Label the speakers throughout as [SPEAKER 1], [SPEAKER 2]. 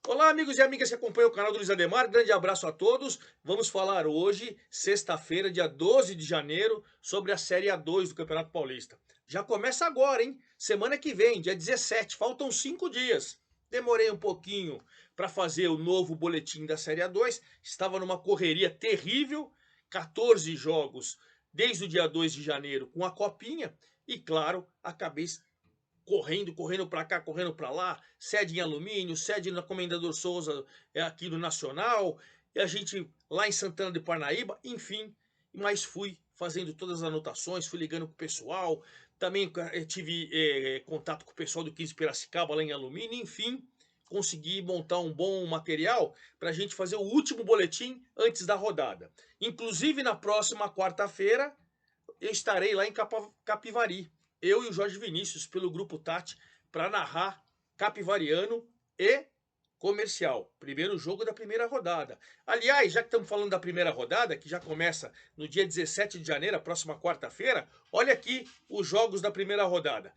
[SPEAKER 1] Olá, amigos e amigas que acompanham o canal do Luiz Ademar. Grande abraço a todos. Vamos falar hoje, sexta-feira, dia 12 de janeiro, sobre a Série A2 do Campeonato Paulista. Já começa agora, hein? Semana que vem, dia 17. Faltam 5 dias. Demorei um pouquinho para fazer o novo boletim da Série A2. Estava numa correria terrível. 14 jogos desde o dia 2 de janeiro com a Copinha. E, claro, acabei correndo para cá, correndo para lá, sede em Alumínio, sede na Comendador Souza, aqui do Nacional, e a gente lá em Santana de Parnaíba, enfim, mas fui fazendo todas as anotações, fui ligando com o pessoal, também tive contato com o pessoal do 15 Piracicaba lá em Alumínio, enfim, consegui montar um bom material para a gente fazer o último boletim antes da rodada. Inclusive na próxima quarta-feira eu estarei lá em Capivari, eu e o Jorge Vinícius, pelo Grupo Tati, para narrar Capivariano e Comercial. Primeiro jogo da primeira rodada. Aliás, já que estamos falando da primeira rodada, que já começa no dia 17 de janeiro, a próxima quarta-feira, olha aqui os jogos da primeira rodada.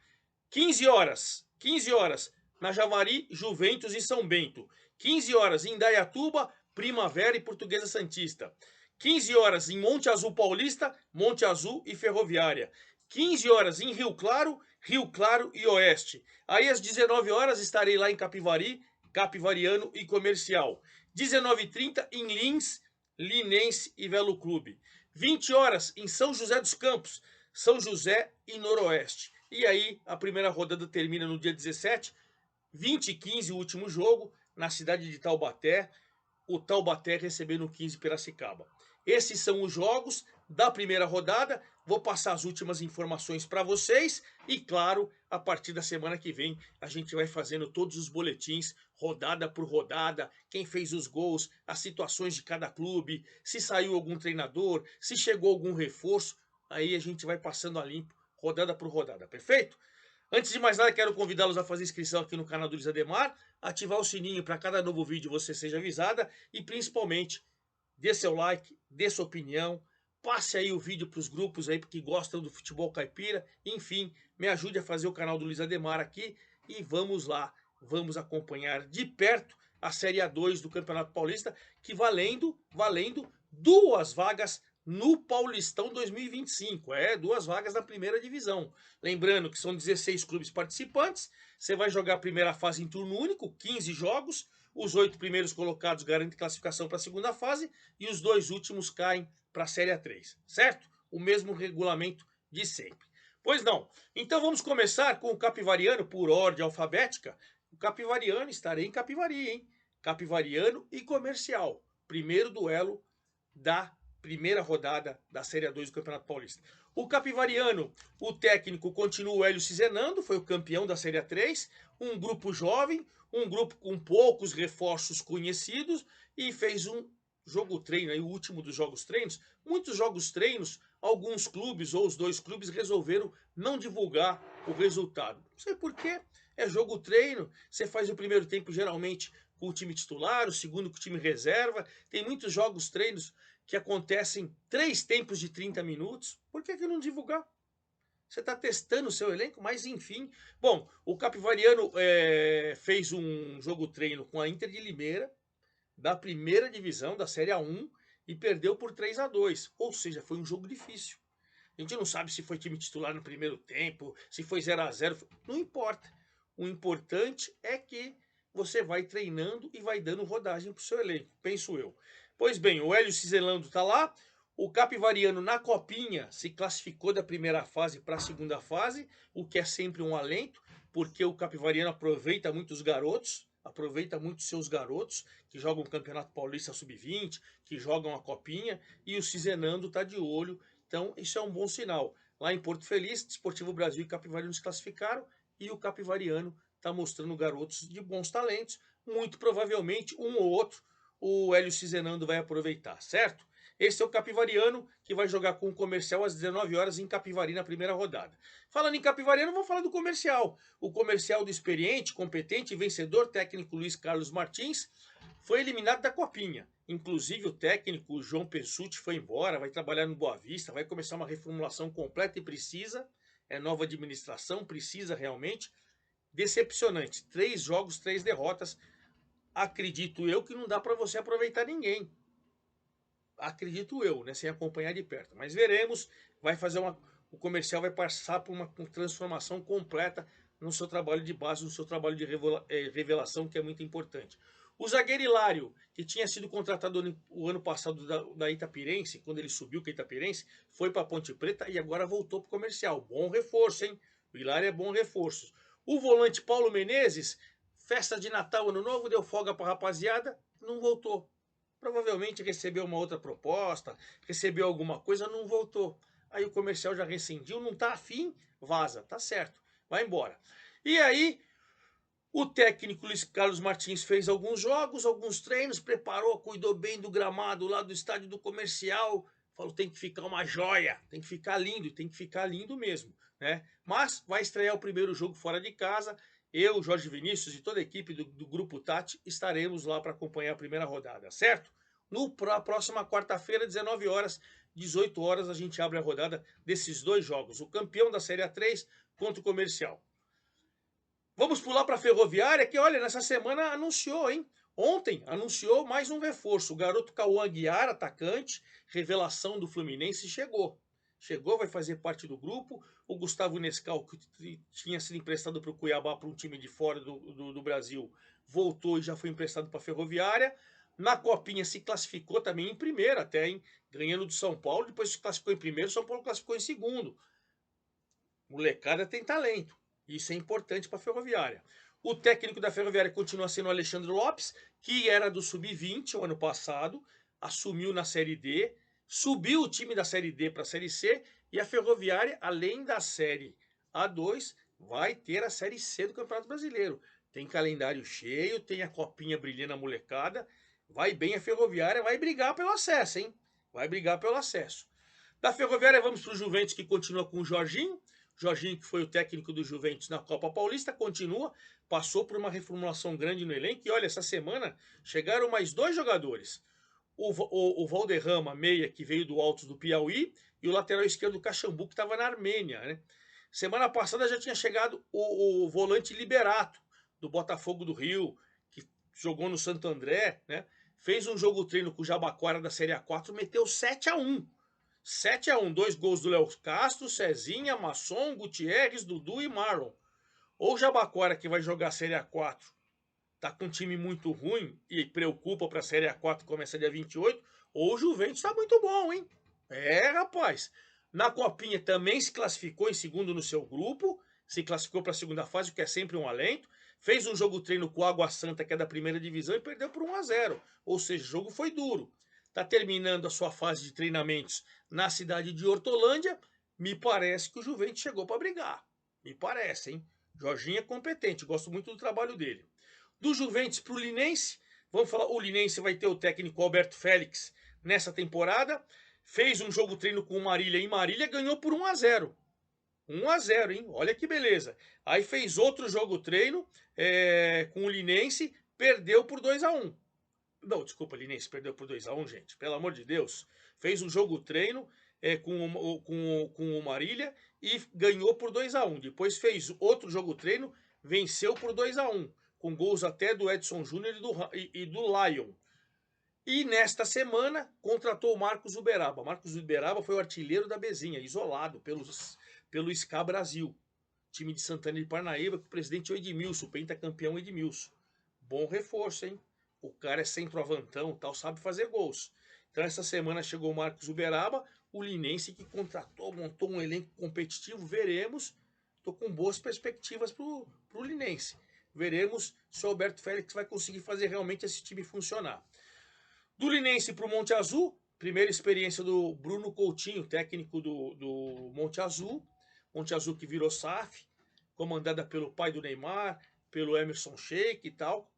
[SPEAKER 1] 15 horas, 15 horas, na Javari, Juventus e São Bento. 15 horas em Indaiatuba, Primavera e Portuguesa Santista. 15 horas em Monte Azul Paulista, Monte Azul e Ferroviária. 15 horas em Rio Claro, Rio Claro e Oeste. Aí às 19 horas estarei lá em Capivari, Capivariano e Comercial. 19h30 em Lins, Linense e Velo Clube. 20 horas em São José dos Campos, São José e Noroeste. E aí a primeira rodada termina no dia 17, 20h15, o último jogo, na cidade de Taubaté, o Taubaté recebendo o 15 Piracicaba. Esses são os jogos da primeira rodada. Vou passar as últimas informações para vocês e, claro, a partir da semana que vem a gente vai fazendo todos os boletins, rodada por rodada, quem fez os gols, as situações de cada clube, se saiu algum treinador, se chegou algum reforço. Aí a gente vai passando a limpo, rodada por rodada, perfeito? Antes de mais nada, quero convidá-los a fazer inscrição aqui no canal do Luiz Ademar, ativar o sininho para cada novo vídeo você seja avisada e principalmente dê seu like, dê sua opinião, passe aí o vídeo para os grupos aí que gostam do futebol caipira, enfim, me ajude a fazer o canal do Luiz Ademar aqui e vamos lá, vamos acompanhar de perto a Série A2 do Campeonato Paulista, que valendo duas vagas no Paulistão 2025. Duas vagas na primeira divisão. Lembrando que são 16 clubes participantes. Você vai jogar a primeira fase em turno único, 15 jogos. Os 8 primeiros colocados garantem classificação para a segunda fase e os 2 últimos caem para a Série A3, certo? O mesmo regulamento de sempre. Pois não. Então vamos começar com o Capivariano por ordem alfabética. O Capivariano, estarei em Capivari, hein? Capivariano e Comercial. Primeiro duelo da primeira rodada da Série A2 do Campeonato Paulista. O Capivariano, o técnico continua o Hélio Cizenando, foi o campeão da Série A3, um grupo jovem, um grupo com poucos reforços conhecidos e fez um jogo treino, aí o último dos jogos treinos. Muitos jogos treinos, alguns clubes ou os dois clubes resolveram não divulgar o resultado. Não sei porquê, é jogo treino, você faz o primeiro tempo geralmente com o time titular, o segundo com o time reserva, tem muitos jogos treinos que acontecem 3 tempos de 30 minutos, por que não divulgar? Você está testando o seu elenco, mas enfim. Bom, o Capivariano fez um jogo treino com a Inter de Limeira, da primeira divisão, da Série A1, e perdeu por 3-2. Ou seja, foi um jogo difícil. A gente não sabe se foi time titular no primeiro tempo, se foi 0-0, não importa. O importante é que você vai treinando e vai dando rodagem para o seu elenco, penso eu. Pois bem, o Hélio Cizelando está lá, o Capivariano na Copinha se classificou da primeira fase para a segunda fase, o que é sempre um alento, porque o Capivariano aproveita muito os garotos, aproveita muito seus garotos que jogam o Campeonato Paulista Sub-20, que jogam a Copinha, e o Cizenando está de olho, então isso é um bom sinal. Lá em Porto Feliz, Desportivo Brasil e Capivariano se classificaram, e o Capivariano está mostrando garotos de bons talentos, muito provavelmente um ou outro o Hélio Cizenando vai aproveitar, certo? Esse é o Capivariano, que vai jogar com o Comercial às 19 horas em Capivari na primeira rodada. Falando em Capivariano, vamos falar do Comercial. O Comercial do experiente, competente e vencedor técnico Luiz Carlos Martins foi eliminado da Copinha. Inclusive o técnico João Pessutti foi embora, vai trabalhar no Boa Vista, vai começar uma reformulação completa e precisa. É nova administração, precisa realmente. Decepcionante. 3 jogos, 3 derrotas. acredito eu que não dá para você aproveitar ninguém. Acredito eu, né, sem acompanhar de perto. Mas veremos, vai fazer o comercial vai passar por uma transformação completa no seu trabalho de base, no seu trabalho de revelação, que é muito importante. O zagueiro Hilário, que tinha sido contratado o ano passado da Itapirense, quando ele subiu com a Itapirense, foi para a Ponte Preta e agora voltou para o comercial. Bom reforço, hein? O Hilário é bom reforço. O volante Paulo Menezes, festa de Natal, Ano Novo, deu folga para a rapaziada, não voltou. Provavelmente recebeu uma outra proposta, recebeu alguma coisa, não voltou. Aí o comercial já rescindiu, não tá afim, vaza, tá certo, vai embora. E aí, o técnico Luiz Carlos Martins fez alguns jogos, alguns treinos, preparou, cuidou bem do gramado lá do estádio do comercial, falou, tem que ficar uma joia, tem que ficar lindo, e tem que ficar lindo mesmo, né? Mas vai estrear o primeiro jogo fora de casa, eu, Jorge Vinícius e toda a equipe do Grupo Tati estaremos lá para acompanhar a primeira rodada, certo? Na próxima quarta-feira, 19 horas, 18 horas, a gente abre a rodada desses dois jogos. O campeão da Série A3 contra o Comercial. Vamos pular para a Ferroviária, que olha, nessa semana anunciou, hein? Ontem anunciou mais um reforço. O garoto Cauã Aguiar, atacante, revelação do Fluminense, chegou. Chegou, vai fazer parte do grupo. O Gustavo Nescau, que tinha sido emprestado para o Cuiabá, para um time de fora do Brasil, voltou e já foi emprestado para a Ferroviária. Na Copinha se classificou também em primeiro, até, hein? Ganhando do São Paulo, depois se classificou em primeiro, São Paulo classificou em segundo. Molecada tem talento. Isso é importante para a Ferroviária. O técnico da Ferroviária continua sendo o Alexandre Lopes, que era do Sub-20 o ano passado, assumiu na Série D, subiu o time da Série D para a Série C, e a Ferroviária, além da Série A2, vai ter a Série C do Campeonato Brasileiro. Tem calendário cheio, tem a copinha brilhando a molecada, vai bem a Ferroviária, vai brigar pelo acesso, hein? Vai brigar pelo acesso. Da Ferroviária vamos para o Juventus, que continua com o Jorginho. Jorginho, que foi o técnico do Juventus na Copa Paulista, continua, passou por uma reformulação grande no elenco. E olha, essa semana chegaram mais dois jogadores. O Valderrama, meia, que veio do Altos do Piauí, e o lateral esquerdo do Caxambu, que estava na Armênia, né? Semana passada já tinha chegado o volante Liberato, do Botafogo do Rio, que jogou no Santo André, né? Fez um jogo treino com o Jabaquara da Série A4, meteu 7-1. 7-1, 2 gols do Léo Castro, Cezinha, Masson, Gutierrez, Dudu e Marlon. Ou o Jabaquara, que vai jogar a Série A4, tá com um time muito ruim e preocupa para a Série A4 que começa dia 28, ou o Juventus tá muito bom, hein? É, rapaz. Na Copinha também se classificou em segundo no seu grupo, se classificou para a segunda fase, o que é sempre um alento. Fez um jogo treino com o Água Santa, que é da primeira divisão, e perdeu por 1-0. Ou seja, o jogo foi duro. Está terminando a sua fase de treinamentos na cidade de Hortolândia. Me parece que o Juventus chegou para brigar. Me parece, hein? Jorginho é competente, gosto muito do trabalho dele. Do Juventus para o Linense, vamos falar, o Linense vai ter o técnico Alberto Félix nessa temporada. Fez um jogo treino com o Marília em Marília, ganhou por 1-0. 1-0, hein? Olha que beleza. Aí fez outro jogo treino com o Linense, perdeu por 2-1. Não, desculpa, Linense perdeu por 2-1, gente. Pelo amor de Deus. Fez um jogo treino com o Marília e ganhou por 2-1. Depois fez outro jogo treino, venceu por 2-1. Com gols até do Edson Júnior e do Lion. E nesta semana contratou o Marcos Uberaba. Marcos Uberaba foi o artilheiro da Bezinha, isolado pelo SCA Brasil. Time de Santana de Parnaíba, com o presidente Edmilson, pentacampeão Edmilson. Bom reforço, hein? O cara é centroavantão, tal, sabe fazer gols. Então essa semana chegou o Marcos Uberaba, o Linense que contratou, montou um elenco competitivo, veremos. Estou com boas perspectivas para o Linense. Veremos se o Alberto Félix vai conseguir fazer realmente esse time funcionar. Do Linense para o Monte Azul, primeira experiência do Bruno Coutinho, técnico do Monte Azul. Monte Azul que virou SAF, comandada pelo pai do Neymar, pelo Emerson Sheik e tal.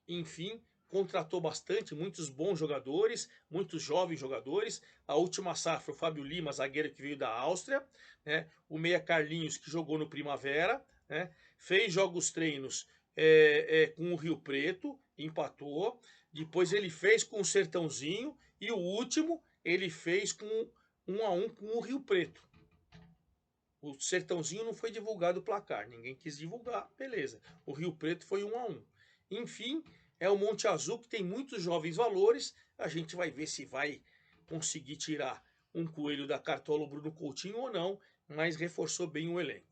[SPEAKER 1] Enfim, contratou bastante, muitos bons jogadores, muitos jovens jogadores. A última safra, o Fábio Lima, zagueiro que veio da Áustria, né? O meia Carlinhos, que jogou no Primavera, né? Fez jogos treinos com o Rio Preto, empatou. Depois ele fez com o Sertãozinho e o último ele fez com 1-1 com o Rio Preto. O Sertãozinho não foi divulgado o placar, ninguém quis divulgar, beleza. O Rio Preto foi 1-1. Enfim, é o Monte Azul, que tem muitos jovens valores. A gente vai ver se vai conseguir tirar um coelho da cartola, o Bruno Coutinho, ou não, mas reforçou bem o elenco.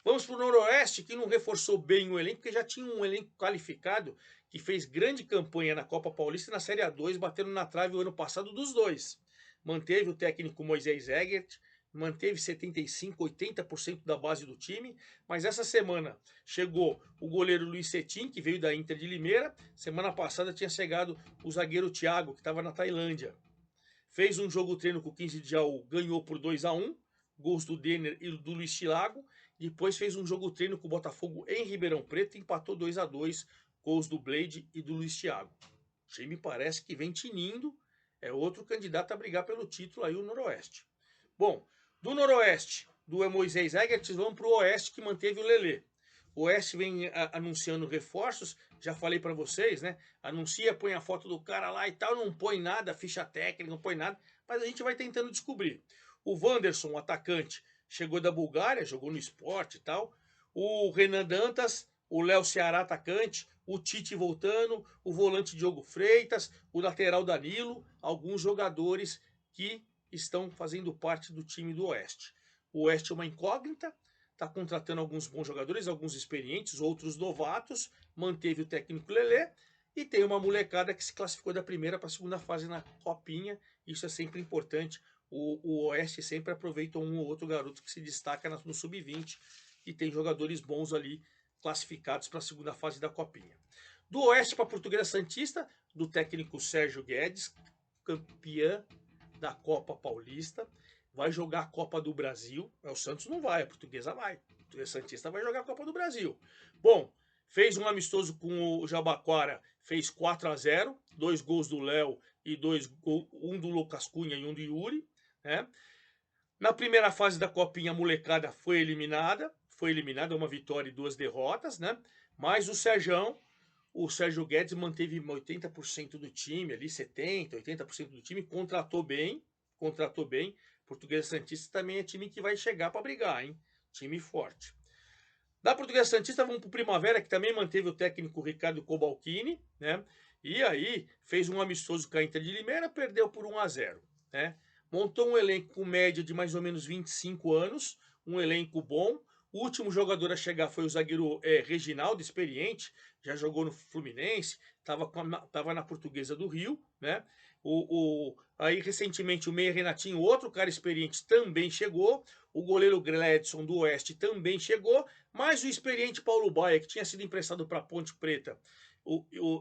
[SPEAKER 1] Vamos para o Noroeste, que não reforçou bem o elenco, porque já tinha um elenco qualificado que fez grande campanha na Copa Paulista e na Série A2, batendo na trave o ano passado dos dois. Manteve o técnico Moisés Egert, manteve 75%, 80% da base do time, mas essa semana chegou o goleiro Luiz Cetim, que veio da Inter de Limeira. Semana passada tinha chegado o zagueiro Thiago, que estava na Tailândia. Fez um jogo treino com o 15 de Jaú, ganhou por 2-1, gols do Denner e do Luiz Thiago. Depois fez um jogo treino com o Botafogo em Ribeirão Preto, empatou 2-2, gols do Blade e do Luiz Thiago. O time parece que vem tinindo, é outro candidato a brigar pelo título aí, o Noroeste. Bom, do Noroeste, do Moisés Egert, vamos para o Oeste, que manteve o Lelê. O Oeste vem anunciando reforços, já falei para vocês, né? Anuncia, põe a foto do cara lá e tal, não põe nada, ficha técnica, não põe nada, mas a gente vai tentando descobrir. O Wanderson, o atacante, chegou da Bulgária, jogou no Sport e tal. O Renan Dantas, o Léo Ceará, atacante, o Tite voltando, o volante Diogo Freitas, o lateral Danilo, alguns jogadores que estão fazendo parte do time do Oeste. O Oeste é uma incógnita, está contratando alguns bons jogadores, alguns experientes, outros novatos, manteve o técnico Lelê e tem uma molecada que se classificou da primeira para a segunda fase na Copinha. Isso é sempre importante. O Oeste sempre aproveita um ou outro garoto que se destaca no Sub-20 e tem jogadores bons ali classificados para a segunda fase da Copinha. Do Oeste para a Portuguesa Santista, do técnico Sérgio Guedes, campeã da Copa Paulista, vai jogar a Copa do Brasil. O Santos não vai, a Portuguesa vai. A Portuguesa Santista vai jogar a Copa do Brasil. Bom, fez um amistoso com o Jabaquara, fez 4-0, 2 gols do Léo e um do Lucas Cunha e um do Yuri, né? Na primeira fase da Copinha, a molecada foi eliminada, uma vitória e 2 derrotas, né? Mas o Sérgio Guedes manteve 80% do time, ali 70%, 80% do time, contratou bem. Portuguesa Santista também é time que vai chegar para brigar, hein? Time forte. Da Portuguesa Santista vamos para o Primavera, que também manteve o técnico Ricardo Cobalcini, né? E aí fez um amistoso com a Inter de Limeira, perdeu por 1-0, né? Montou um elenco com média de mais ou menos 25 anos, um elenco bom. O último jogador a chegar foi o zagueiro Reginaldo, experiente, já jogou no Fluminense, estava na Portuguesa do Rio, né? Aí recentemente o meia Renatinho, outro cara experiente, também chegou. O goleiro Gledson do Oeste também chegou, mas o experiente Paulo Baia, que tinha sido emprestado para Ponte Preta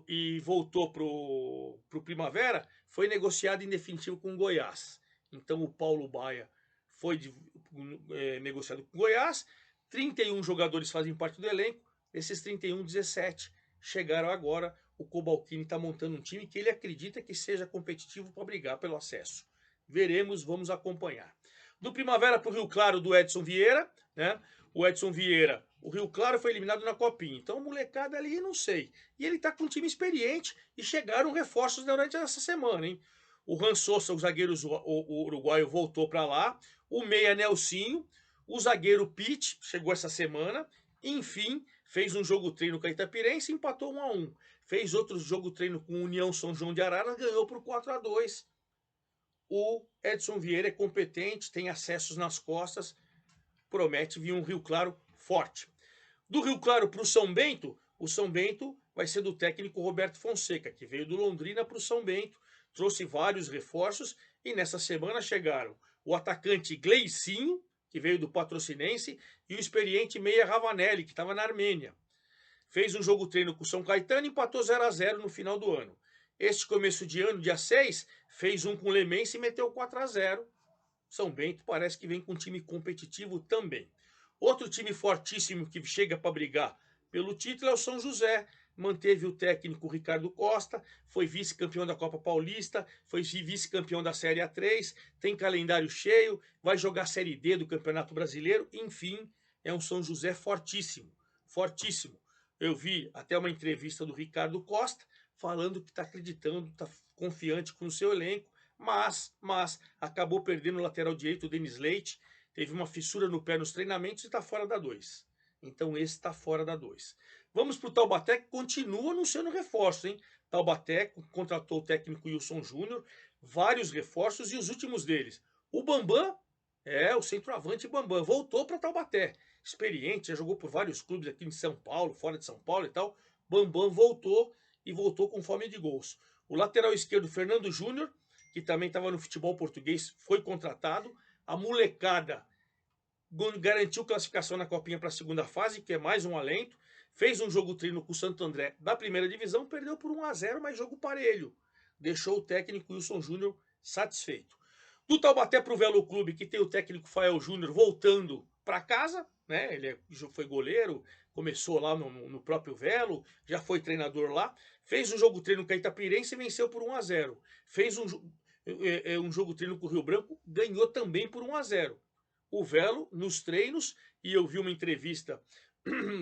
[SPEAKER 1] e voltou para o Primavera, foi negociado em definitivo com o Goiás. Então o Paulo Baia foi negociado com o Goiás. 31 jogadores fazem parte do elenco. Desses 31, 17 chegaram agora. O Cobalcini está montando um time que ele acredita que seja competitivo para brigar pelo acesso. Veremos, vamos acompanhar. Do Primavera para o Rio Claro, do Edson Vieira, né? O Edson Vieira, o Rio Claro foi eliminado na Copinha. Então, molecada ali, não sei. E ele está com um time experiente e chegaram reforços durante essa semana, hein? O Ran Sousa, o zagueiro uruguaio, voltou para lá. O meia Nelsinho. O zagueiro Pitt chegou essa semana. Enfim, fez um jogo treino com a Itapirense e empatou 1-1. Fez outro jogo treino com o União São João de Araras, ganhou por 4-2. O Edson Vieira é competente, tem acessos nas costas, promete vir um Rio Claro forte. Do Rio Claro para o São Bento, vai ser do técnico Roberto Fonseca, que veio do Londrina para o São Bento, trouxe vários reforços e nessa semana chegaram o atacante Gleicinho, que veio do Patrocinense, e o experiente meia Ravanelli, que estava na Armênia. Fez um jogo treino com o São Caetano e empatou 0-0 no final do ano. Este começo de ano, dia 6, fez um com o Lemense e meteu 4-0. São Bento parece que vem com um time competitivo também. Outro time fortíssimo que chega para brigar pelo título é o São José. Manteve o técnico Ricardo Costa, foi vice-campeão da Copa Paulista, foi vice-campeão da Série A3, tem calendário cheio, vai jogar a Série D do Campeonato Brasileiro, enfim, é um São José fortíssimo, fortíssimo. Eu vi até uma entrevista do Ricardo Costa falando que está acreditando, está confiante com o seu elenco, mas acabou perdendo o lateral direito, o Denis Leite, teve uma fissura no pé nos treinamentos e está fora da 2. Então esse está fora da 2. Vamos para o Taubaté, que continua anunciando reforços, hein? Taubaté contratou o técnico Wilson Júnior, vários reforços e os últimos deles. O Bambam, o centroavante Bambam, voltou para Taubaté. Experiente, já jogou por vários clubes aqui em São Paulo, fora de São Paulo e tal. Bambam voltou e voltou com fome de gols. O lateral esquerdo, Fernando Júnior, que também estava no futebol português, foi contratado. A molecada garantiu classificação na Copinha para a segunda fase, que é mais um alento. Fez um jogo treino com o Santo André da primeira divisão, perdeu por 1-0, mas jogo parelho. Deixou o técnico Wilson Júnior satisfeito. Do Taubaté para o Velo Clube, que tem o técnico Fael Júnior voltando para casa, né? Ele foi goleiro, começou lá no próprio Velo, já foi treinador lá. Fez um jogo treino com a Itapirense e venceu por 1-0. Fez um jogo treino com o Rio Branco, ganhou também por 1-0. O Velo nos treinos, e eu vi uma entrevista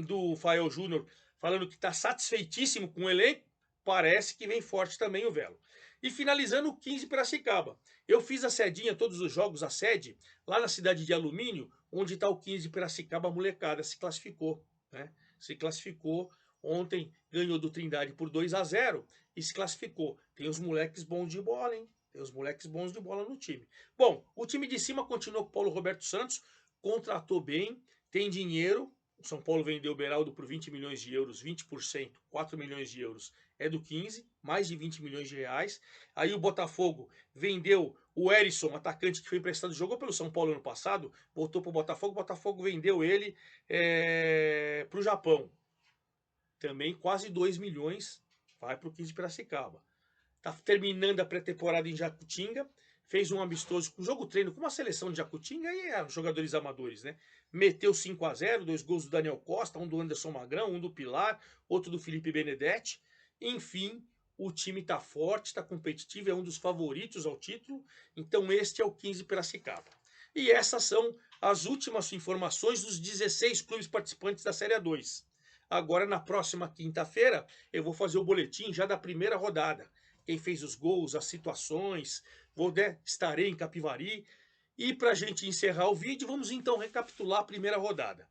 [SPEAKER 1] do Fael Júnior falando que está satisfeitíssimo com o elenco, parece que vem forte também o Velo. E finalizando o 15 Piracicaba. Eu fiz a sedinha, todos os jogos, a sede, lá na cidade de Alumínio, onde está o 15 Piracicaba, a molecada se classificou, né? Se classificou, ontem ganhou do Trindade por 2-0 e se classificou. Tem os moleques bons de bola, hein? Tem os moleques bons de bola no time. Bom, o time de cima continuou com o Paulo Roberto Santos, contratou bem, tem dinheiro. O São Paulo vendeu o Beraldo por 20 milhões de euros, 20%, 4 milhões de euros é do 15, mais de 20 milhões de reais. Aí o Botafogo vendeu o Erisson, atacante que foi emprestado, jogou pelo São Paulo ano passado, voltou para o Botafogo vendeu ele para o Japão. Também quase 2 milhões vai para o 15 Piracicaba. Tá terminando a pré-temporada em Jacutinga, fez um amistoso com jogo treino com uma seleção de Jacutinga e jogadores amadores, né? Meteu 5-0, 2 gols do Daniel Costa, um do Anderson Magrão, um do Pilar, outro do Felipe Benedetti. Enfim, o time tá forte, tá competitivo, é um dos favoritos ao título. Então este é o 15 Piracicaba. E essas são as últimas informações dos 16 clubes participantes da Série A2. Agora, na próxima quinta-feira, eu vou fazer o boletim já da primeira rodada. Quem fez os gols, as situações, estarei em Capivari. E para a gente encerrar o vídeo, vamos então recapitular a primeira rodada.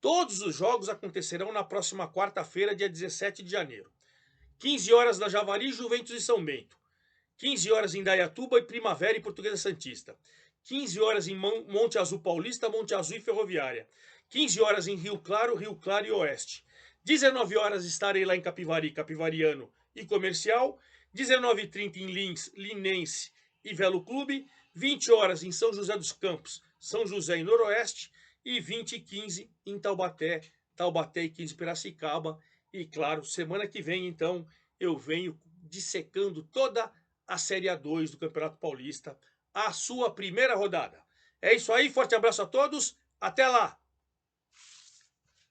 [SPEAKER 1] Todos os jogos acontecerão na próxima quarta-feira, dia 17 de janeiro. 15 horas na Javari, Juventus e São Bento. 15 horas em Dayatuba e Primavera e Portuguesa Santista. 15 horas em Monte Azul Paulista, Monte Azul e Ferroviária. 15 horas em Rio Claro e Oeste. 19 horas estarei lá em Capivari, Capivariano e Comercial. 19h30 em Lins, Linense e Velo Clube. 20 horas em São José dos Campos, São José e Noroeste. E 20h15 em Taubaté, Taubaté e 15 Piracicaba. E claro, semana que vem, então, eu venho dissecando toda a Série A2 do Campeonato Paulista, a sua primeira rodada. É isso aí, forte abraço a todos, até lá!